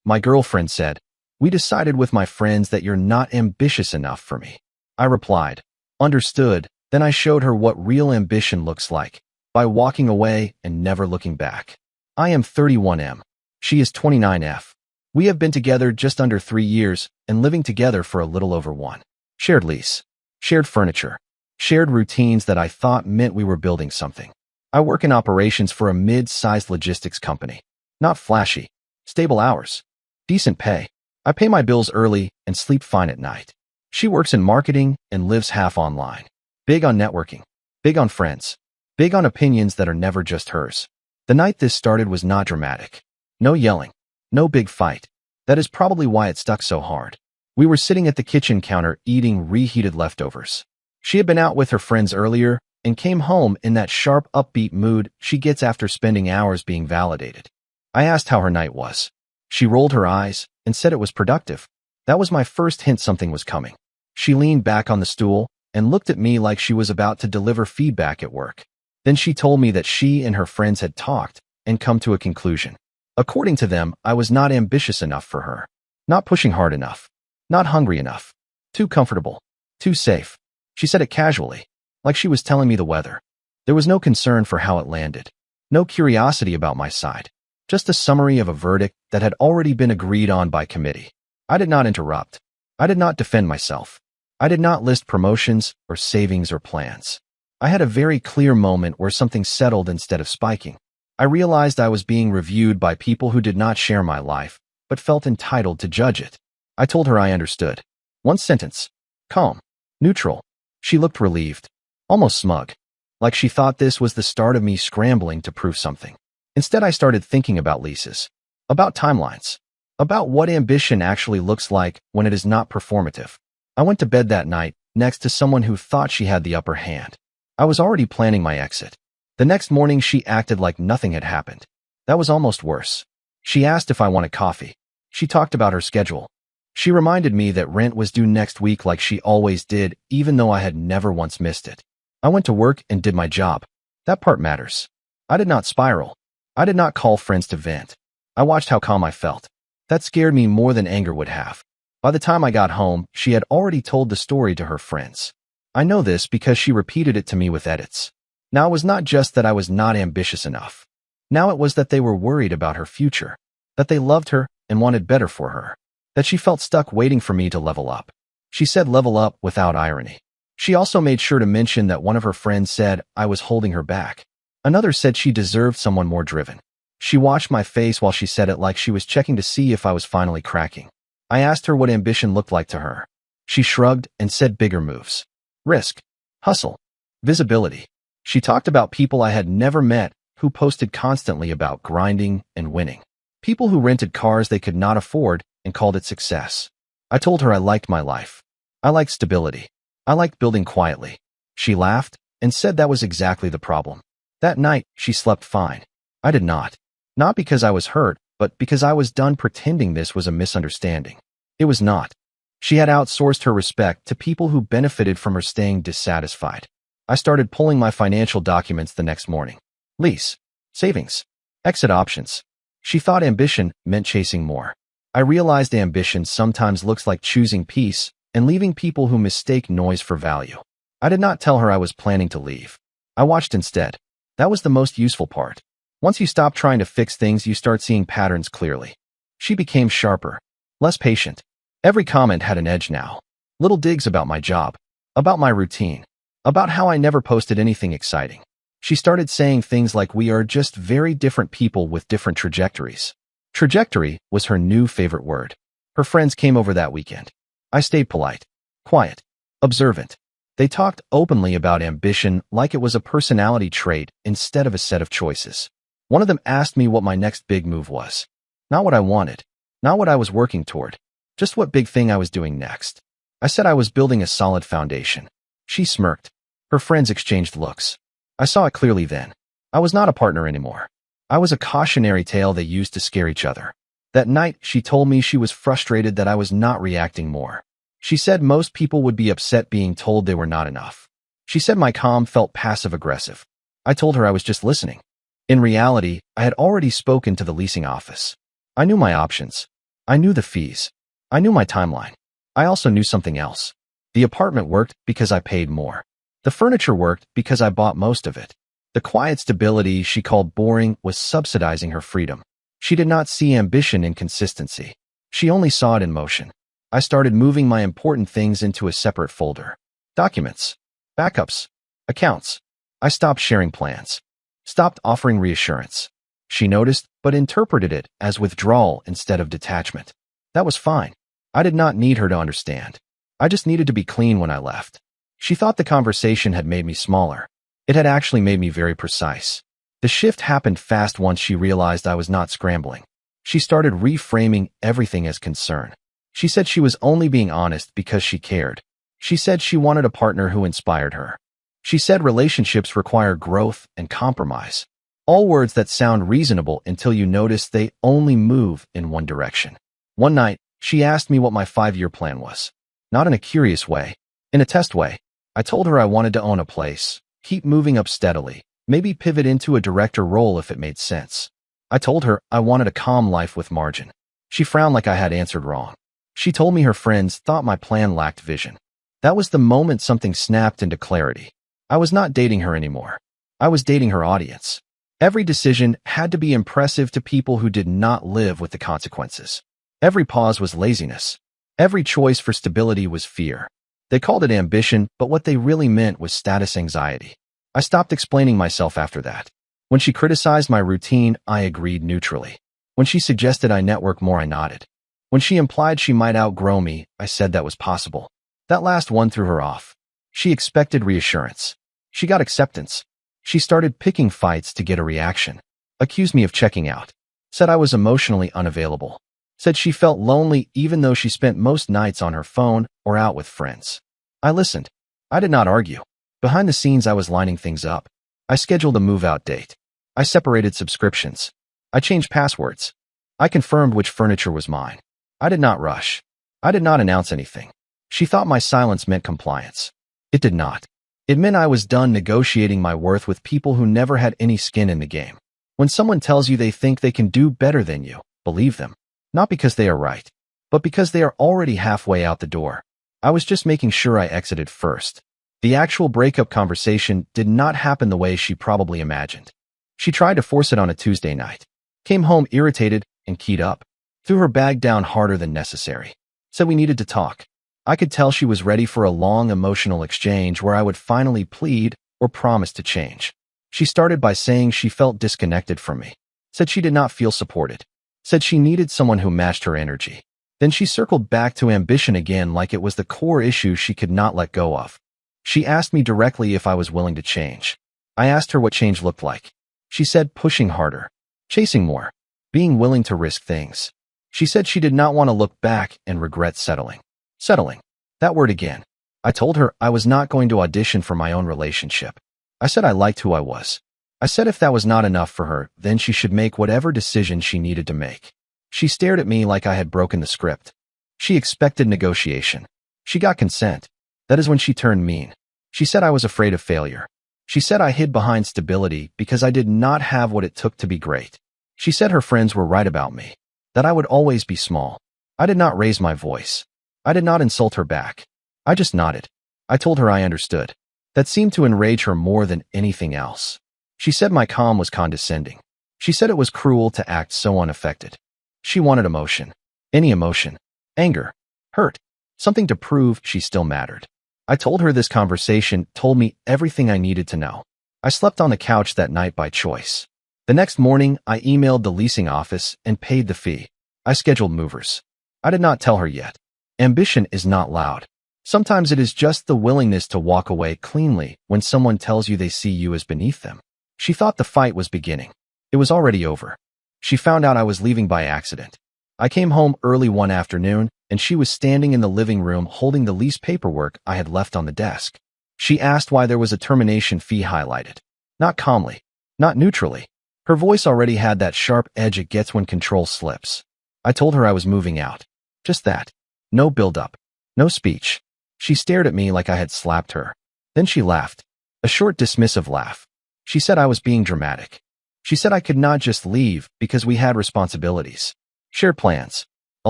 My girlfriend said, "We decided with my friends that you're not ambitious enough for me." I replied, "Understood." Then I showed her what real ambition looks like, by walking away and never looking back. I am 31M. She is 29F. We have been together just under 3 years and living together for a little over 1. Shared lease. Shared furniture. Shared routines that I thought meant we were building something. I work in operations for a mid-sized logistics company. Not flashy. Stable hours. Decent pay. I pay my bills early and sleep fine at night. She works in marketing and lives half online. Big on networking. Big on friends. Big on opinions that are never just hers. The night this started was not dramatic. No yelling. No big fight. That is probably why it stuck so hard. We were sitting at the kitchen counter eating reheated leftovers. She had been out with her friends earlier and came home in that sharp, upbeat mood she gets after spending hours being validated. I asked how her night was. She rolled her eyes and said it was productive. That was my first hint something was coming. She leaned back on the stool and looked at me like she was about to deliver feedback at work. Then she told me that she and her friends had talked and come to a conclusion. According to them, I was not ambitious enough for her. Not pushing hard enough. Not hungry enough. Too comfortable. Too safe. She said it casually, like she was telling me the weather. There was no concern for how it landed. No curiosity about my side. Just a summary of a verdict that had already been agreed on by committee. I did not interrupt. I did not defend myself. I did not list promotions or savings or plans. I had a very clear moment where something settled instead of spiking. I realized I was being reviewed by people who did not share my life, but felt entitled to judge it. I told her I understood. One sentence. Calm. Neutral. She looked relieved. Almost smug. Like she thought this was the start of me scrambling to prove something. Instead, I started thinking about leases. About timelines. About what ambition actually looks like when it is not performative. I went to bed that night next to someone who thought she had the upper hand. I was already planning my exit. The next morning, she acted like nothing had happened. That was almost worse. She asked if I wanted coffee. She talked about her schedule. She reminded me that rent was due next week like she always did, even though I had never once missed it. I went to work and did my job. That part matters. I did not spiral. I did not call friends to vent. I watched how calm I felt. That scared me more than anger would have. By the time I got home, she had already told the story to her friends. I know this because she repeated it to me with edits. Now it was not just that I was not ambitious enough. Now it was that they were worried about her future, that they loved her and wanted better for her, that she felt stuck waiting for me to level up. She said level up without irony. She also made sure to mention that one of her friends said I was holding her back. Another said she deserved someone more driven. She watched my face while she said it like she was checking to see if I was finally cracking. I asked her what ambition looked like to her. She shrugged and said bigger moves. Risk. Hustle. Visibility. She talked about people I had never met who posted constantly about grinding and winning. People who rented cars they could not afford and called it success. I told her I liked my life. I liked stability. I liked building quietly. She laughed and said that was exactly the problem. That night, she slept fine. I did not. Not because I was hurt, but because I was done pretending this was a misunderstanding. It was not. She had outsourced her respect to people who benefited from her staying dissatisfied. I started pulling my financial documents the next morning. Lease. Savings. Exit options. She thought ambition meant chasing more. I realized ambition sometimes looks like choosing peace and leaving people who mistake noise for value. I did not tell her I was planning to leave. I watched instead. That was the most useful part. Once you stop trying to fix things, you start seeing patterns clearly. She became sharper, less patient. Every comment had an edge now. Little digs about my job, about my routine, about how I never posted anything exciting. She started saying things like we are just very different people with different trajectories. Trajectory was her new favorite word. Her friends came over that weekend. I stayed polite, quiet, observant. They talked openly about ambition like it was a personality trait instead of a set of choices. One of them asked me what my next big move was. Not what I wanted, not what I was working toward, just what big thing I was doing next. I said I was building a solid foundation. She smirked. Her friends exchanged looks. I saw it clearly then. I was not a partner anymore. I was a cautionary tale they used to scare each other. That night, she told me she was frustrated that I was not reacting more. She said most people would be upset being told they were not enough. She said my calm felt passive-aggressive. I told her I was just listening. In reality, I had already spoken to the leasing office. I knew my options. I knew the fees. I knew my timeline. I also knew something else. The apartment worked because I paid more. The furniture worked because I bought most of it. The quiet stability she called boring was subsidizing her freedom. She did not see ambition in consistency. She only saw it in motion. I started moving my important things into a separate folder. Documents. Backups. Accounts. I stopped sharing plans. Stopped offering reassurance. She noticed, but interpreted it as withdrawal instead of detachment. That was fine. I did not need her to understand. I just needed to be clean when I left. She thought the conversation had made me smaller. It had actually made me very precise. The shift happened fast once she realized I was not scrambling. She started reframing everything as concern. She said she was only being honest because she cared. She said she wanted a partner who inspired her. She said relationships require growth and compromise. All words that sound reasonable until you notice they only move in one direction. One night, she asked me what my 5-year plan was. Not in a curious way, in a test way. I told her I wanted to own a place, keep moving up steadily, maybe pivot into a director role if it made sense. I told her I wanted a calm life with margin. She frowned like I had answered wrong. She told me her friends thought my plan lacked vision. That was the moment something snapped into clarity. I was not dating her anymore. I was dating her audience. Every decision had to be impressive to people who did not live with the consequences. Every pause was laziness. Every choice for stability was fear. They called it ambition, but what they really meant was status anxiety. I stopped explaining myself after that. When she criticized my routine, I agreed neutrally. When she suggested I network more, I nodded. When she implied she might outgrow me, I said that was possible. That last one threw her off. She expected reassurance. She got acceptance. She started picking fights to get a reaction. Accused me of checking out. Said I was emotionally unavailable. Said she felt lonely even though she spent most nights on her phone or out with friends. I listened. I did not argue. Behind the scenes, I was lining things up. I scheduled a move-out date. I separated subscriptions. I changed passwords. I confirmed which furniture was mine. I did not rush. I did not announce anything. She thought my silence meant compliance. It did not. It meant I was done negotiating my worth with people who never had any skin in the game. When someone tells you they think they can do better than you, believe them. Not because they are right, but because they are already halfway out the door. I was just making sure I exited first. The actual breakup conversation did not happen the way she probably imagined. She tried to force it on a Tuesday night. Came home irritated and keyed up. Threw her bag down harder than necessary. Said we needed to talk. I could tell she was ready for a long emotional exchange where I would finally plead or promise to change. She started by saying she felt disconnected from me. Said she did not feel supported. Said she needed someone who matched her energy. Then she circled back to ambition again like it was the core issue she could not let go of. She asked me directly if I was willing to change. I asked her what change looked like. She said pushing harder, chasing more, being willing to risk things. She said she did not want to look back and regret settling. Settling. That word again. I told her I was not going to audition for my own relationship. I said I liked who I was. I said if that was not enough for her, then she should make whatever decision she needed to make. She stared at me like I had broken the script. She expected negotiation. She got consent. That is when she turned mean. She said I was afraid of failure. She said I hid behind stability because I did not have what it took to be great. She said her friends were right about me, that I would always be small. I did not raise my voice. I did not insult her back. I just nodded. I told her I understood. That seemed to enrage her more than anything else. She said my calm was condescending. She said it was cruel to act so unaffected. She wanted emotion. Any emotion. Anger. Hurt. Something to prove she still mattered. I told her this conversation told me everything I needed to know. I slept on the couch that night by choice. The next morning, I emailed the leasing office and paid the fee. I scheduled movers. I did not tell her yet. Ambition is not loud. Sometimes it is just the willingness to walk away cleanly when someone tells you they see you as beneath them. She thought the fight was beginning. It was already over. She found out I was leaving by accident. I came home early one afternoon, and she was standing in the living room holding the lease paperwork I had left on the desk. She asked why there was a termination fee highlighted. Not calmly. Not neutrally. Her voice already had that sharp edge it gets when control slips. I told her I was moving out. Just that. No build-up. No speech. She stared at me like I had slapped her. Then she laughed. A short dismissive laugh. She said I was being dramatic. She said I could not just leave because we had responsibilities. Shared plans. a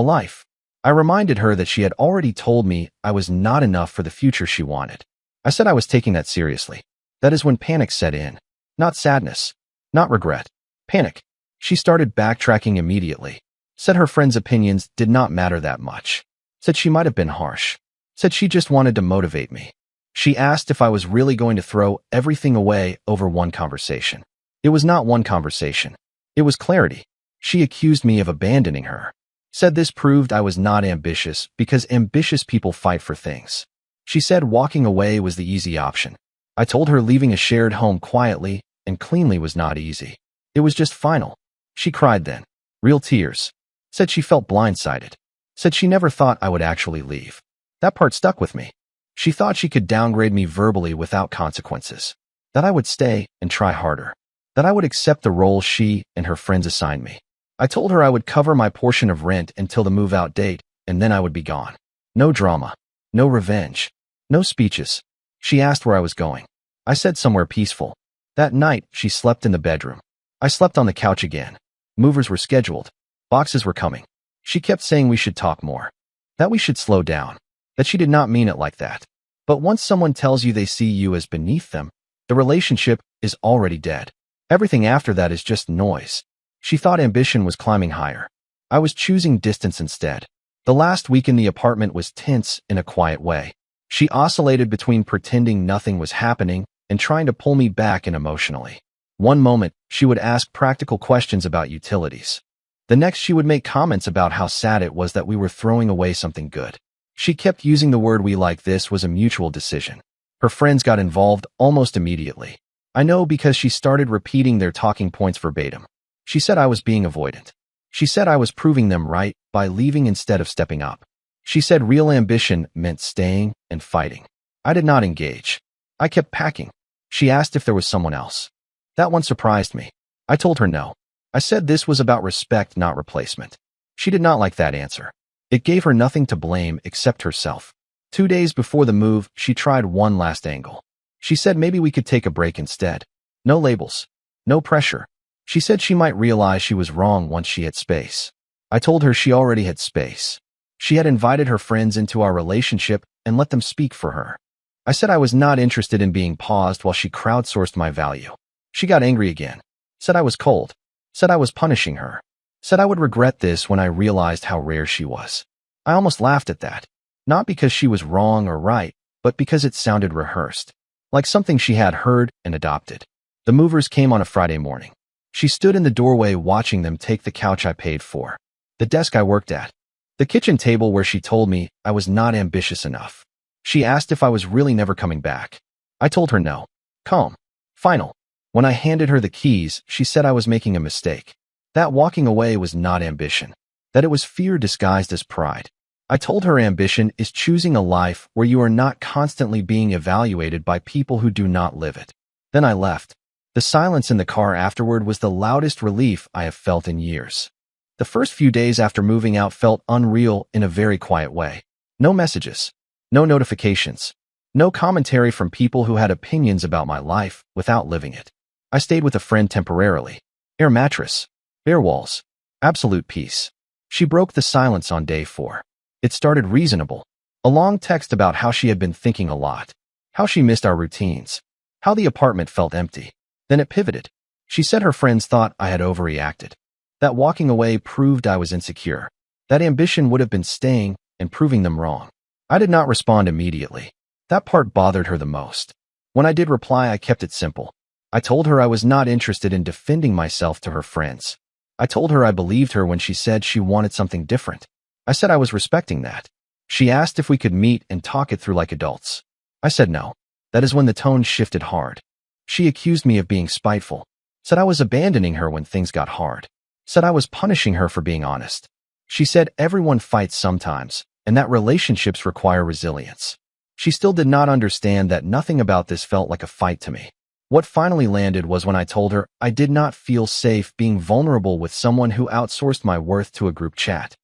life. I reminded her that she had already told me I was not enough for the future she wanted. I said I was taking that seriously. That is when panic set in. Not sadness. Not regret. Panic. She started backtracking immediately. Said her friends' opinions did not matter that much. Said she might have been harsh. Said she just wanted to motivate me. She asked if I was really going to throw everything away over one conversation. It was not one conversation. It was clarity. She accused me of abandoning her. Said this proved I was not ambitious because ambitious people fight for things. She said walking away was the easy option. I told her leaving a shared home quietly and cleanly was not easy. It was just final. She cried then. Real tears. Said she felt blindsided. Said she never thought I would actually leave. That part stuck with me. She thought she could downgrade me verbally without consequences. That I would stay and try harder. That I would accept the role she and her friends assigned me. I told her I would cover my portion of rent until the move-out date, and then I would be gone. No drama. No revenge. No speeches. She asked where I was going. I said somewhere peaceful. That night, she slept in the bedroom. I slept on the couch again. Movers were scheduled. Boxes were coming. She kept saying we should talk more. That we should slow down. That she did not mean it like that. But once someone tells you they see you as beneath them, the relationship is already dead. Everything after that is just noise. She thought ambition was climbing higher. I was choosing distance instead. The last week in the apartment was tense in a quiet way. She oscillated between pretending nothing was happening and trying to pull me back in emotionally. One moment, she would ask practical questions about utilities. The next, she would make comments about how sad it was that we were throwing away something good. She kept using the word we like this was a mutual decision. Her friends got involved almost immediately. I know because she started repeating their talking points verbatim. She said I was being avoidant. She said I was proving them right by leaving instead of stepping up. She said real ambition meant staying and fighting. I did not engage. I kept packing. She asked if there was someone else. That one surprised me. I told her no. I said this was about respect, not replacement. She did not like that answer. It gave her nothing to blame except herself. 2 days before the move, she tried one last angle. She said maybe we could take a break instead. No labels. No pressure. She said she might realize she was wrong once she had space. I told her she already had space. She had invited her friends into our relationship and let them speak for her. I said I was not interested in being paused while she crowdsourced my value. She got angry again. Said I was cold. Said I was punishing her. Said I would regret this when I realized how rare she was. I almost laughed at that. Not because she was wrong or right, but because it sounded rehearsed. Like something she had heard and adopted. The movers came on a Friday morning. She stood in the doorway watching them take the couch I paid for, the desk I worked at, the kitchen table where she told me I was not ambitious enough. She asked if I was really never coming back. I told her no. Calm. Final. When I handed her the keys, she said I was making a mistake. That walking away was not ambition. That it was fear disguised as pride. I told her ambition is choosing a life where you are not constantly being evaluated by people who do not live it. Then I left. The silence in the car afterward was the loudest relief I have felt in years. The first few days after moving out felt unreal in a very quiet way. No messages. No notifications. No commentary from people who had opinions about my life without living it. I stayed with a friend temporarily. Air mattress. Bare walls. Absolute peace. She broke the silence on day 4. It started reasonable. A long text about how she had been thinking a lot. How she missed our routines. How the apartment felt empty. Then it pivoted. She said her friends thought I had overreacted. That walking away proved I was insecure. That ambition would have been staying and proving them wrong. I did not respond immediately. That part bothered her the most. When I did reply, I kept it simple. I told her I was not interested in defending myself to her friends. I told her I believed her when she said she wanted something different. I said I was respecting that. She asked if we could meet and talk it through like adults. I said no. That is when the tone shifted hard. She accused me of being spiteful. Said I was abandoning her when things got hard. Said I was punishing her for being honest. She said everyone fights sometimes, and that relationships require resilience. She still did not understand that nothing about this felt like a fight to me. What finally landed was when I told her I did not feel safe being vulnerable with someone who outsourced my worth to a group chat.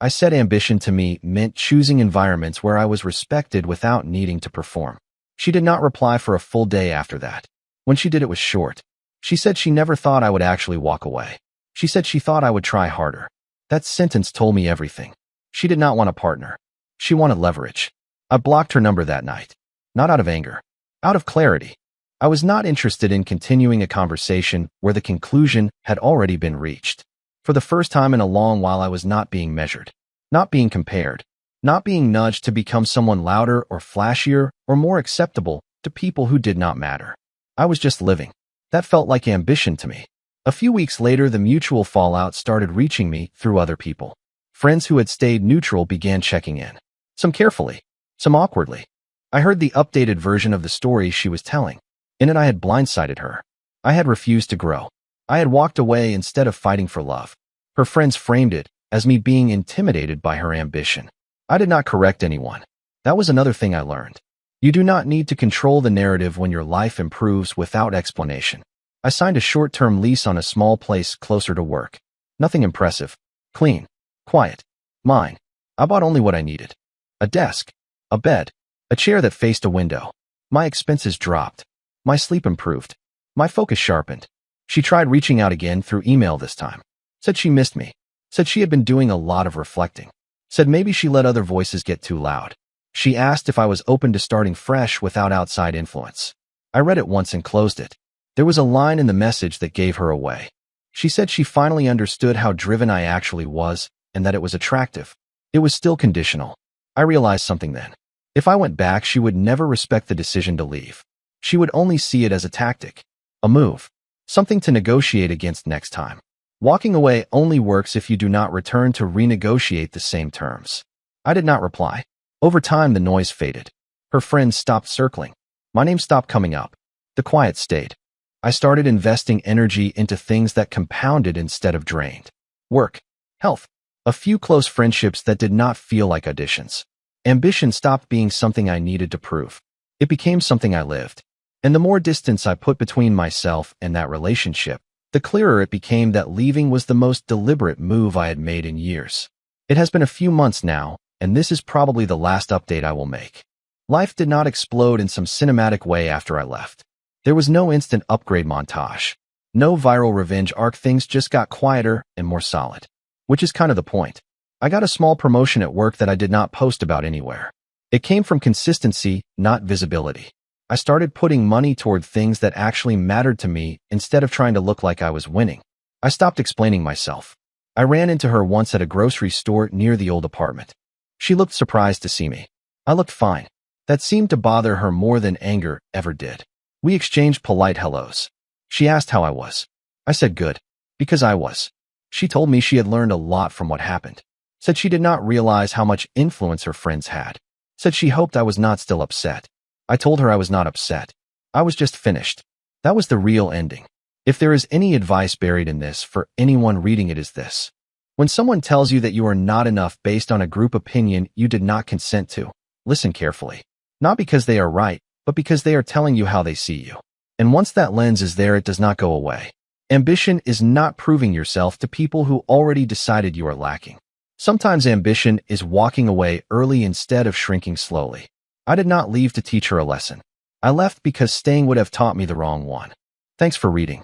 I said ambition to me meant choosing environments where I was respected without needing to perform. She did not reply for a full day after that. When she did, it was short. She said she never thought I would actually walk away. She said she thought I would try harder. That sentence told me everything. She did not want a partner. She wanted leverage. I blocked her number that night. Not out of anger. Out of clarity. I was not interested in continuing a conversation where the conclusion had already been reached. For the first time in a long while, I was not being measured, not being compared, not being nudged to become someone louder or flashier or more acceptable to people who did not matter. I was just living. That felt like ambition to me. A few weeks later, the mutual fallout started reaching me through other people. Friends who had stayed neutral began checking in. Some carefully, some awkwardly. I heard the updated version of the story she was telling. In it, I had blindsided her. I had refused to grow. I had walked away instead of fighting for love. Her friends framed it as me being intimidated by her ambition. I did not correct anyone. That was another thing I learned. You do not need to control the narrative when your life improves without explanation. I signed a short-term lease on a small place closer to work. Nothing impressive. Clean. Quiet. Mine. I bought only what I needed. A desk. A bed. A chair that faced a window. My expenses dropped. My sleep improved. My focus sharpened. She tried reaching out again through email this time. Said she missed me. Said she had been doing a lot of reflecting. Said maybe she let other voices get too loud. She asked if I was open to starting fresh without outside influence. I read it once and closed it. There was a line in the message that gave her away. She said she finally understood how driven I actually was and that it was attractive. It was still conditional. I realized something then. If I went back, she would never respect the decision to leave. She would only see it as a tactic, a move, something to negotiate against next time. Walking away only works if you do not return to renegotiate the same terms. I did not reply. Over time, the noise faded. Her friends stopped circling. My name stopped coming up. The quiet stayed. I started investing energy into things that compounded instead of drained. Work, health, a few close friendships that did not feel like auditions. Ambition stopped being something I needed to prove. It became something I lived. And the more distance I put between myself and that relationship, the clearer it became that leaving was the most deliberate move I had made in years. It has been a few months now, and this is probably the last update I will make. Life did not explode in some cinematic way after I left. There was no instant upgrade montage. No viral revenge arc. Things just got quieter and more solid. Which is kind of the point. I got a small promotion at work that I did not post about anywhere. It came from consistency, not visibility. I started putting money toward things that actually mattered to me instead of trying to look like I was winning. I stopped explaining myself. I ran into her once at a grocery store near the old apartment. She looked surprised to see me. I looked fine. That seemed to bother her more than anger ever did. We exchanged polite hellos. She asked how I was. I said good. Because I was. She told me she had learned a lot from what happened. Said she did not realize how much influence her friends had. Said she hoped I was not still upset. I told her I was not upset. I was just finished. That was the real ending. If there is any advice buried in this for anyone reading it, is this. When someone tells you that you are not enough based on a group opinion you did not consent to, listen carefully. Not because they are right, but because they are telling you how they see you. And once that lens is there, it does not go away. Ambition is not proving yourself to people who already decided you are lacking. Sometimes ambition is walking away early instead of shrinking slowly. I did not leave to teach her a lesson. I left because staying would have taught me the wrong one. Thanks for reading.